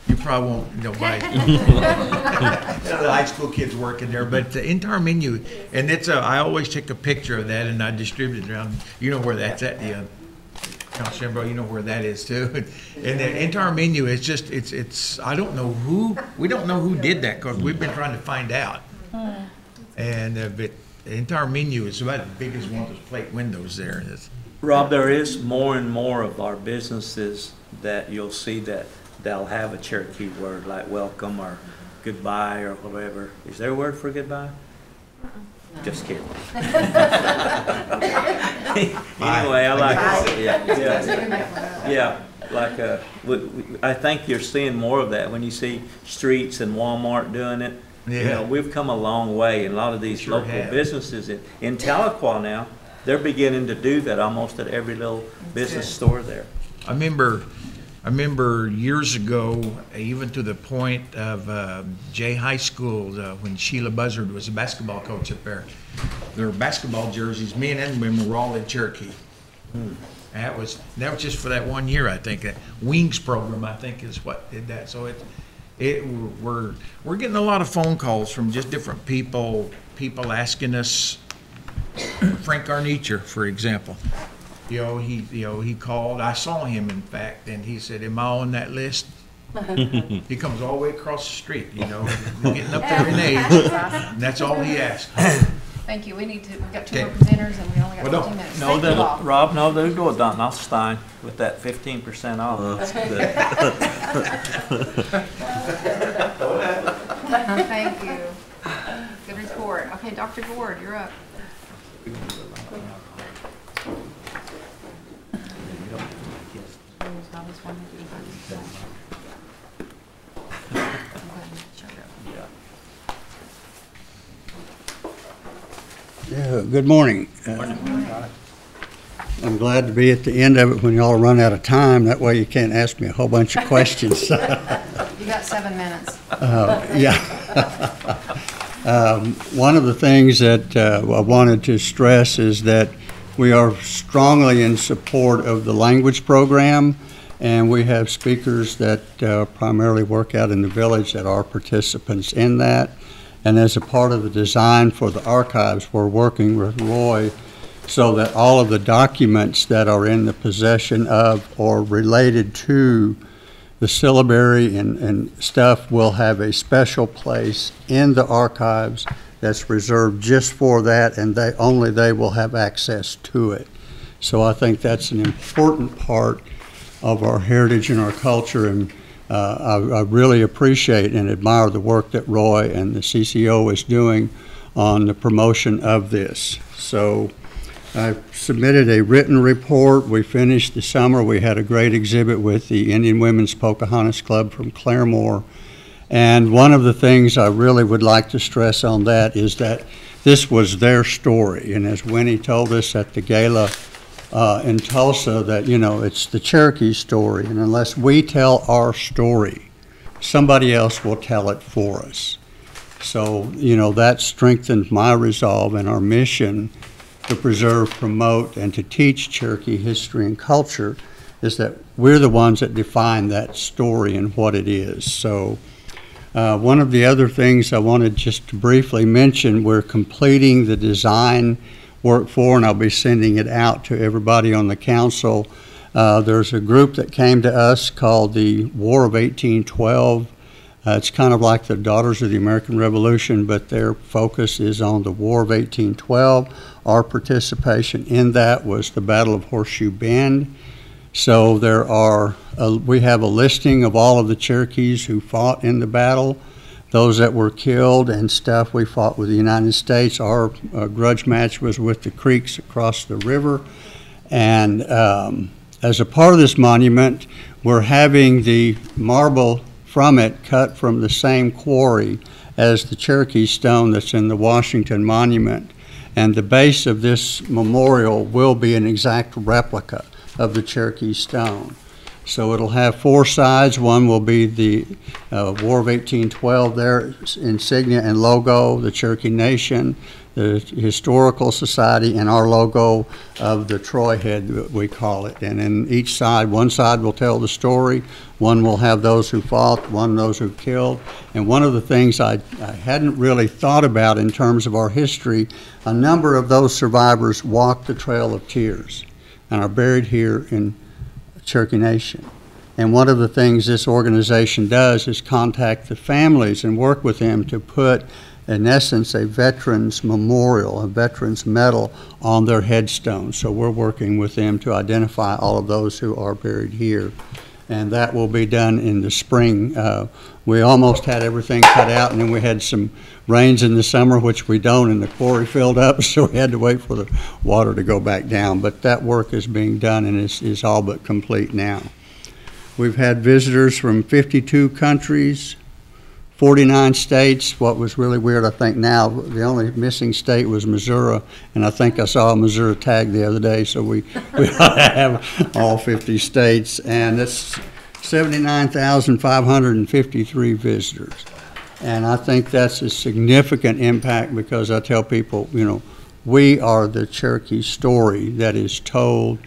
you probably won't, buy the high school kids working there, but the entire menu, and I always take a picture of that and I distribute it around. You know where that's at, Council Shambaugh, you know where that is too. And the entire menu is just, I don't know we don't know who did that because we've been trying to find out. And but the entire menu is about as big as one of those plate windows there. Rob, there is more and more of our businesses that you'll see that they'll have a Cherokee word like welcome or goodbye or whatever. Is there a word for goodbye? No. Just kidding. Anyway, I like it. Yeah, like I think you're seeing more of that when you see Streets and Walmart doing it. Yeah. We've come a long way, and a lot of these local businesses in Tahlequah now, they're beginning to do that almost at every little business store there. I remember years ago, even to the point of Jay High School, when Sheila Buzzard was a basketball coach up there. Their basketball jerseys, men and women, were all in Cherokee. That was just for that 1 year, I think. That Wings program, I think, is what did that. So we're getting a lot of phone calls from just different people asking us. Frank Garnicher, for example. He called. I saw him, in fact, and he said, "Am I on that list?" He comes all the way across the street, getting up there in age, and that's all he asked. Thank you. We've got 2 more presenters, and we only got 15 minutes. Rob, they'll go Don Osstein with that 15% off. That's good. Thank you. Good report. Okay, Dr. Gord, you're up. Yeah, good morning. I'm glad to be at the end of it when y'all run out of time. That way you can't ask me a whole bunch of questions. You got 7 minutes. Yeah. One of the things that I wanted to stress is that we are strongly in support of the language program, and we have speakers that primarily work out in the village that are participants in that. And as a part of the design for the archives, we're working with Roy so that all of the documents that are in the possession of or related to the syllabary and stuff will have a special place in the archives that's reserved just for that, and they will have access to it. So I think that's an important part of our heritage and our culture, and I really appreciate and admire the work that Roy and the CCO is doing on the promotion of this. So I submitted a written report. We finished the summer. We had a great exhibit with the Indian Women's Pocahontas Club from Claremore. And one of the things I really would like to stress on that is that this was their story. And as Winnie told us at the gala in Tulsa, that, you know, it's the Cherokee story. And unless we tell our story, somebody else will tell it for us. So, you know, that strengthened my resolve and our mission to preserve, promote, and to teach Cherokee history and culture, is that we're the ones that define that story and what it is. So one of the other things I wanted just to briefly mention, we're completing the design work for, and I'll be sending it out to everybody on the council. There's a group that came to us called the War of 1812. It's kind of like the Daughters of the American Revolution, but their focus is on the War of 1812. Our participation in that was the Battle of Horseshoe Bend. So there are, we have a listing of all of the Cherokees who fought in the battle, those that were killed and stuff. We fought with the United States. Our grudge match was with the Creeks across the river. And as a part of this monument, we're having the marble from it cut from the same quarry as the Cherokee stone that's in the Washington Monument. And the base of this memorial will be an exact replica of the Cherokee stone. So it'll have four sides. One will be the War of 1812, their insignia and logo, the Cherokee Nation, the Historical Society, and our logo of the Troy head, we call it. And in each side, one side will tell the story, one will have those who fought, one those who killed. And one of the things I hadn't really thought about in terms of our history, a number of those survivors walked the Trail of Tears and are buried here in Cherokee Nation. And one of the things this organization does is contact the families and work with them to put, in essence, a veterans memorial, a veterans medal on their headstone. So we're working with them to identify all of those who are buried here. And that will be done in the spring. We almost had everything cut out, and then we had some rains in the summer, which we don't, and the quarry filled up, so we had to wait for the water to go back down. But that work is being done and is all but complete now. We've had visitors from 52 countries, 49 states. What was really weird, I think now, the only missing state was Missouri, and I think I saw a Missouri tag the other day, so we ought to have all 50 states, and that's 79,553 visitors. And I think that's a significant impact, because I tell people, you know, we are the Cherokee story that is told,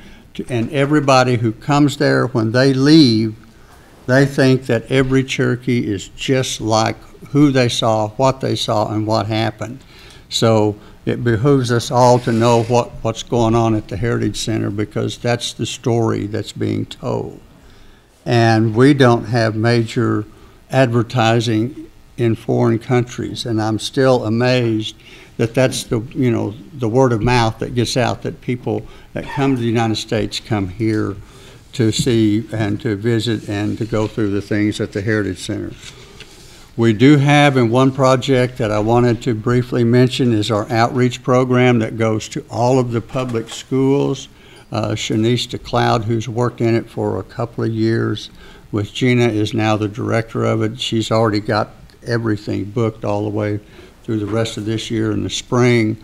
and everybody who comes there, when they leave, they think that every Cherokee is just like who they saw, what they saw, and what happened. So it behooves us all to know what's going on at the Heritage Center, because that's the story that's being told. And we don't have major advertising in foreign countries, and I'm still amazed that that's the, you know, the word of mouth that gets out, that people that come to the United States come here to see and to visit and to go through the things at the Heritage Center. We do have, in one project that I wanted to briefly mention, is our outreach program that goes to all of the public schools. Shanice DeCloud, who's worked in it for a couple of years with Gina, is now the director of it. She's already got everything booked all the way through the rest of this year in the spring.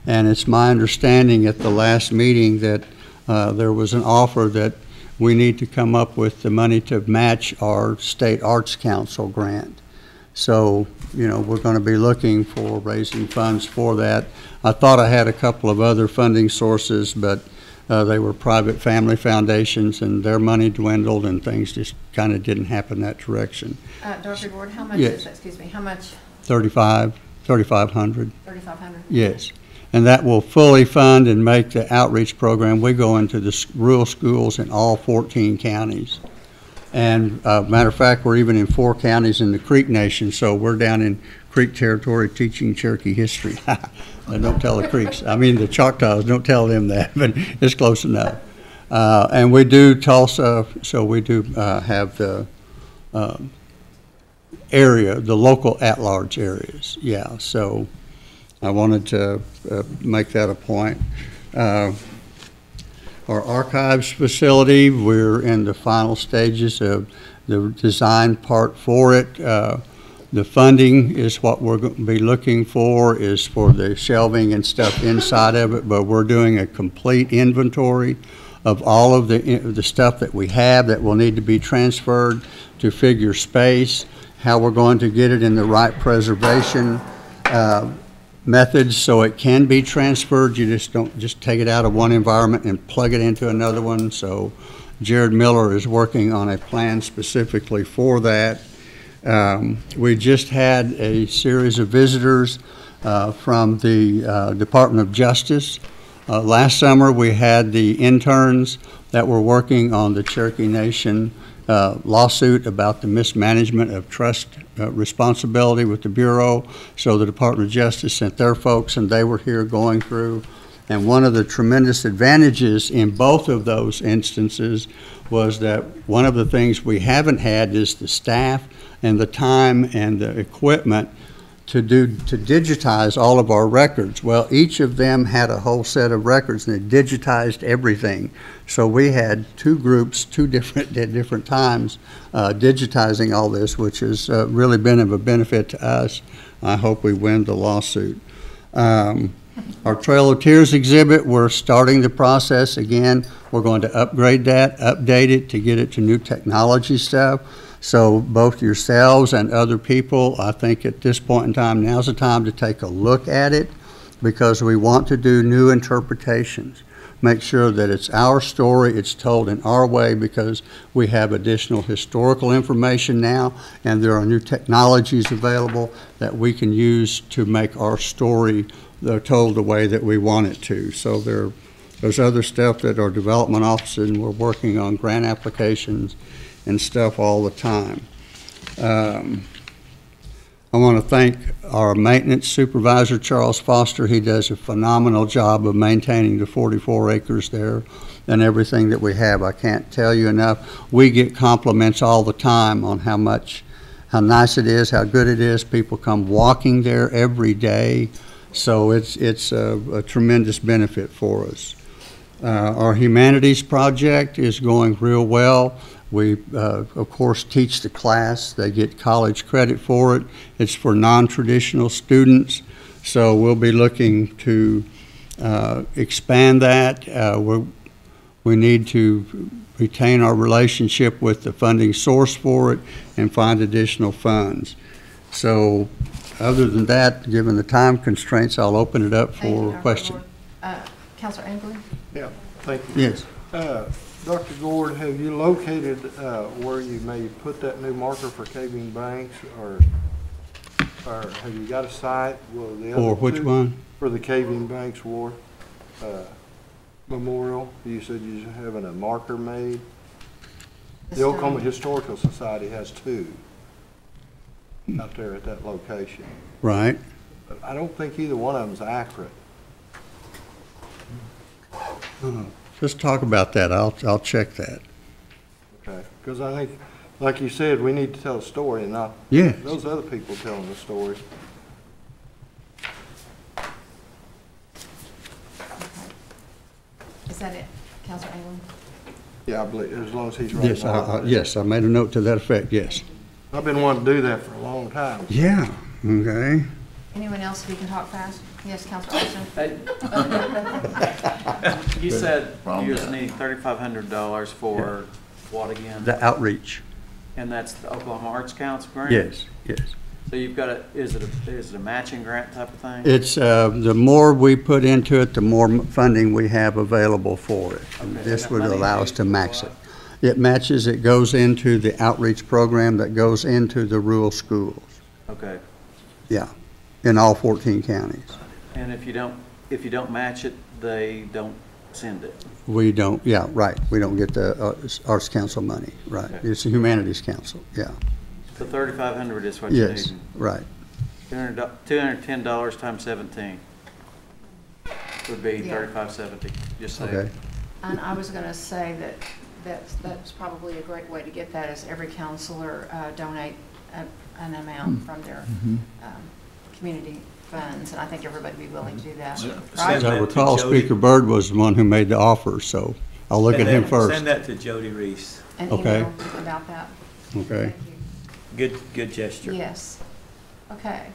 And it's my understanding at the last meeting that there was an offer that we need to come up with the money to match our State Arts Council grant. So, you know, we're going to be looking for raising funds for that. I thought I had a couple of other funding sources, but they were private family foundations, and their money dwindled, and things just kind of didn't happen that direction. Dr. Ward, how much Yes. is that? Excuse me, how much? 3,500. 3,500? Yes. And that will fully fund and make the outreach program. We go into the rural schools in all 14 counties. And matter of fact, we're even in 4 counties in the Creek Nation, so we're down in Creek territory teaching Cherokee history. Don't tell the Creeks. I mean the Choctaws, don't tell them that, but it's close enough. And we do Tulsa, so we do have the area, the local at-large areas. Yeah, so I wanted to make that a point. Our archives facility, we're in the final stages of the design part for it. The funding is what we're going to be looking for, is for the shelving and stuff inside of it, but we're doing a complete inventory of all of the stuff that we have that will need to be transferred to figure space, how we're going to get it in the right preservation methods so it can be transferred. You just don't just take it out of one environment and plug it into another one. So Jared Miller is working on a plan specifically for that. We just had a series of visitors from the Department of Justice. Last summer we had the interns that were working on the Cherokee Nation lawsuit about the mismanagement of trust responsibility with the Bureau. So the Department of Justice sent their folks, and they were here going through. And one of the tremendous advantages in both of those instances was that one of the things we haven't had is the staff and the time and the equipment to digitize all of our records. Well, each of them had a whole set of records, and they digitized everything. So we had two groups, at different times, digitizing all this, which has really been of a benefit to us. I hope we win the lawsuit. Our Trail of Tears exhibit, we're starting the process again. We're going to upgrade that, update it to get it to new technology stuff. So both yourselves and other people, I think at this point in time, now's the time to take a look at it, because we want to do new interpretations. Make sure that it's our story, it's told in our way, because we have additional historical information now, and there are new technologies available that we can use to make our story told the way that we want it to. So there's other stuff that our development office, and we're working on grant applications and stuff all the time. I want to thank our maintenance supervisor, Charles Foster. He does a phenomenal job of maintaining the 44 acres there and everything that we have. I can't tell you enough. We get compliments all the time on how nice it is, how good it is. People come walking there every day. So it's a tremendous benefit for us. Our humanities project is going real well. We, of course, teach the class. They get college credit for it. It's for non-traditional students. So we'll be looking to expand that. We need to retain our relationship with the funding source for it and find additional funds. So other than that, given the time constraints, I'll open it up for questions. Councilor Engler? Yeah, thank you. Yes. Dr. Gord, have you located where you may put that new marker for Caving Banks, or have you got a site? For which one? For the Caving Banks War Memorial. You said you're having a marker made. The Oklahoma Historical Society has two out there at that location. Right. But I don't think either one of them's accurate. Let's talk about that. I'll check that. Okay, because I think, like you said, we need to tell a story and not those other people telling the story. Is that it, Councilor Engler? Yeah, I believe, as long as he's right. Yes, yes, I made a note to that effect, yes. I've been wanting to do that for a long time. Yeah, okay. Anyone else who can talk fast? Yes, Councilor Olson? You said you was needing $3,500 for what again? The outreach. And that's the Oklahoma Arts Council grant? Yes, yes. So you've got is it a matching grant type of thing? It's, the more we put into it, the more funding we have available for it. And this would allow us to max it. It matches, it goes into the outreach program that goes into the rural schools. Okay. Yeah, in all 14 counties. And if you don't match it, they don't send it? We don't, yeah, right. We don't get the Arts Council money, right. Okay. It's the Humanities Council, yeah. So $3,500 is what you need? Yes, right. $210 times 17 would be $35.70, just say. Okay. And I was going to say that's probably a great way to get that, is every counselor donate an amount from their community funds, and I think everybody would be willing to do that. Send As I that to recall, Jody. Speaker Byrd was the one who made the offer, so I'll look at him first. Send that to Jody Reese. An Okay. email about that. Okay. Thank you. Good gesture. Yes. Okay.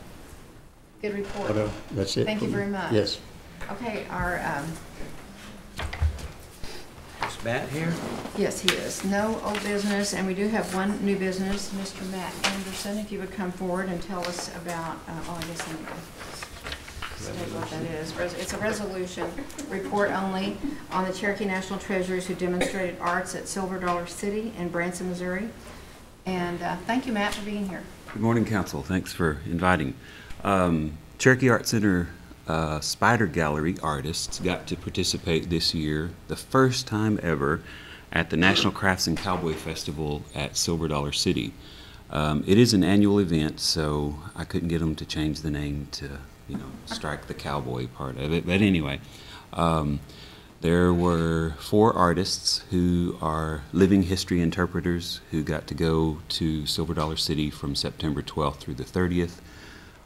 Good report. That's it. Thank you for me. very much. Yes. Okay, our, Is Matt here? yes, he is. No old business, and we do have one new business. Mr. Matt Anderson, if you would come forward and tell us about, oh, I guess I need to state what that is. It's a resolution, report only, on the Cherokee National Treasures who demonstrated arts at Silver Dollar City in Branson, Missouri. And thank you, Matt, for being here. Good morning, Council. Thanks for inviting. Cherokee Art Center Spider Gallery artists got to participate this year, the first time ever, at the National Crafts and Cowboy Festival at Silver Dollar City. It is an annual event, so I couldn't get them to change the name to, strike the cowboy part of it. But anyway, there were 4 artists who are living history interpreters who got to go to Silver Dollar City from September 12th through the 30th.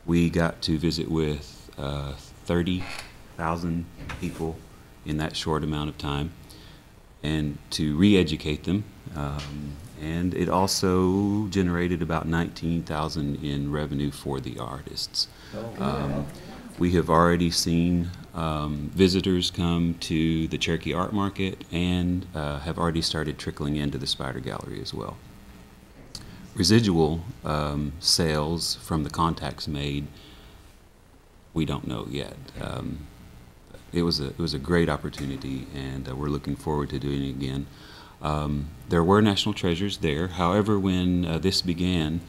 We got to visit with 30,000 people in that short amount of time and to re-educate them. And it also generated about $19,000 in revenue for the artists. We have already seen visitors come to the Cherokee Art Market and have already started trickling into the Spider Gallery as well. Residual sales from the contacts made, we don't know yet. It was a great opportunity, and we're looking forward to doing it again. There were national treasures there. However, when this began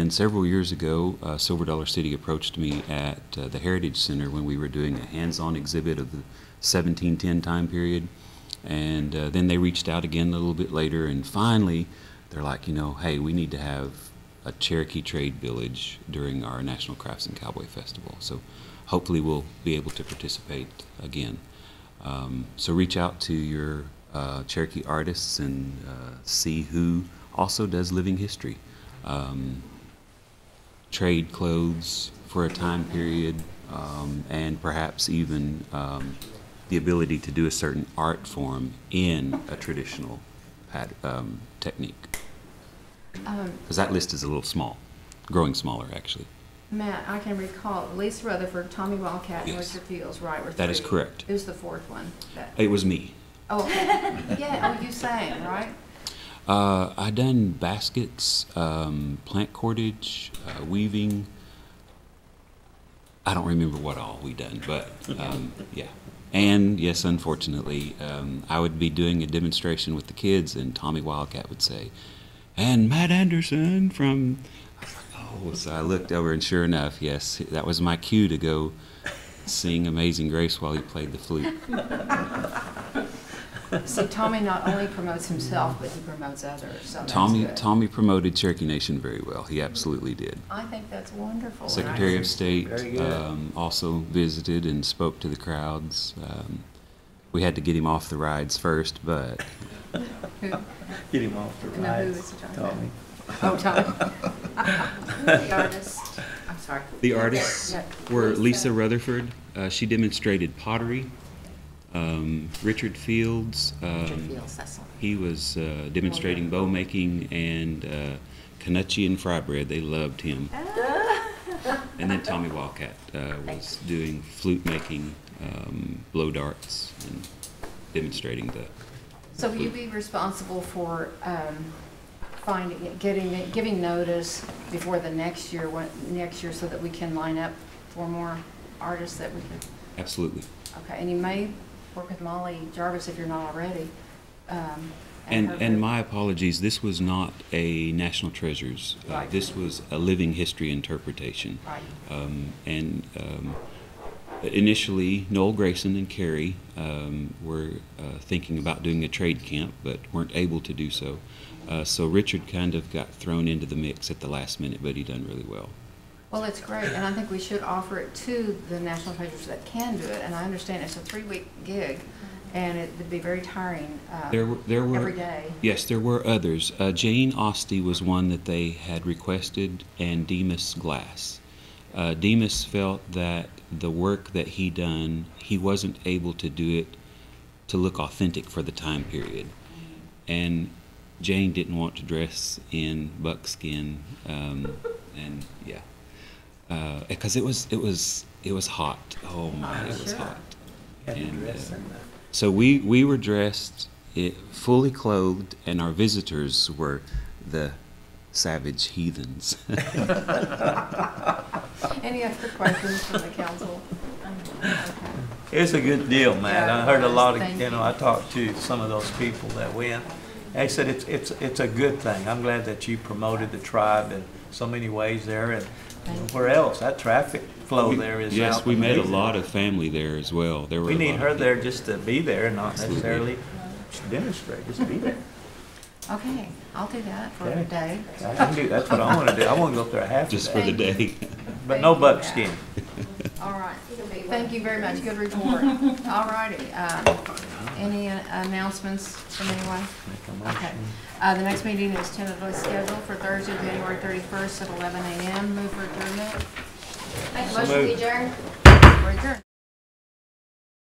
several years ago. Silver Dollar City approached me at the Heritage Center when we were doing a hands-on exhibit of the 1710 time period, and then they reached out again a little bit later, and finally they're like, hey, we need to have a Cherokee Trade Village during our National Crafts and Cowboy Festival. So hopefully we'll be able to participate again. So reach out to your Cherokee artists and see who also does living history. Trade clothes for a time period, and perhaps even the ability to do a certain art form in a traditional technique. Because that list is a little small, growing smaller actually. Matt, I can recall Lisa Rutherford, Tommy Wildcat, and Yes. Richard Fields, right? Were That is 3. correct. Who's the 4th one? It was me. Oh, yeah, oh, you sang, right? I done baskets, plant cordage, weaving. I don't remember what all we done, but yeah. And yes, unfortunately, I would be doing a demonstration with the kids, and Tommy Wildcat would say, "And Matt Anderson from," oh, so I looked over, and sure enough, yes, that was my cue to go sing Amazing Grace while he played the flute. See, Tommy not only promotes himself, but he promotes others, so that's good. Tommy promoted Cherokee Nation very well. He absolutely did. I think that's wonderful. Secretary of State Very good. also visited and spoke to the crowds. We had to get him off the rides first, but Who? Get him off the No, who rides. is he talking Tommy. Oh, Tommy. The artist, I'm sorry. the artists Yeah. were Lisa Rutherford. She demonstrated pottery. Richard Fields, Richard Fields, that's all. he was demonstrating bow making and Canucci and fry bread. They loved him. And then Tommy Wildcat was doing flute making, blow darts, and demonstrating the. So will you be responsible for giving notice before the next year, so that we can line up for more artists that we could? Absolutely. Okay, and you may work with Molly Jarvis if you're not already. And my apologies, this was not a National Treasures. Right. This was a living history interpretation. Right. Initially, Noel Grayson and Carrie were thinking about doing a trade camp, but weren't able to do so. So Richard kind of got thrown into the mix at the last minute, but he done really well. Well, it's great, and I think we should offer it to the National Treasures that can do it. And I understand it's a 3-week gig, and it would be very tiring There were every day. Yes, there were others. Jane Austie was one that they had requested, and Demas Glass. Demas felt that the work that he done, he wasn't able to do it to look authentic for the time period. And Jane didn't want to dress in buckskin, and yeah, because it was hot. Oh my, it was hot. And so we were dressed fully clothed, and our visitors were the savage heathens. Any other questions from the council? Okay. It's a good deal, Matt. Yeah, I heard a lot of, thank you know, I talked to some of those people that went. They said it's a good thing. I'm glad that you promoted the tribe in so many ways there, and where else? That traffic flow there is Yes, out we met a amazing. lot of family there as well. There were We a need lot her of there people. just to be there, not Absolutely. necessarily demonstrate, just be there. Okay, I'll do that for Okay. a day. I can do, that's what I want to do. I want to go up there half a Just day. for the day. But no buckskin. All right. Thank you very much. Good report. All righty. Any announcements from anyone? Okay. The next meeting is tentatively scheduled for Thursday, January 31st at 11 a.m. Move for adjournment. Motion to adjourn. We're adjourned.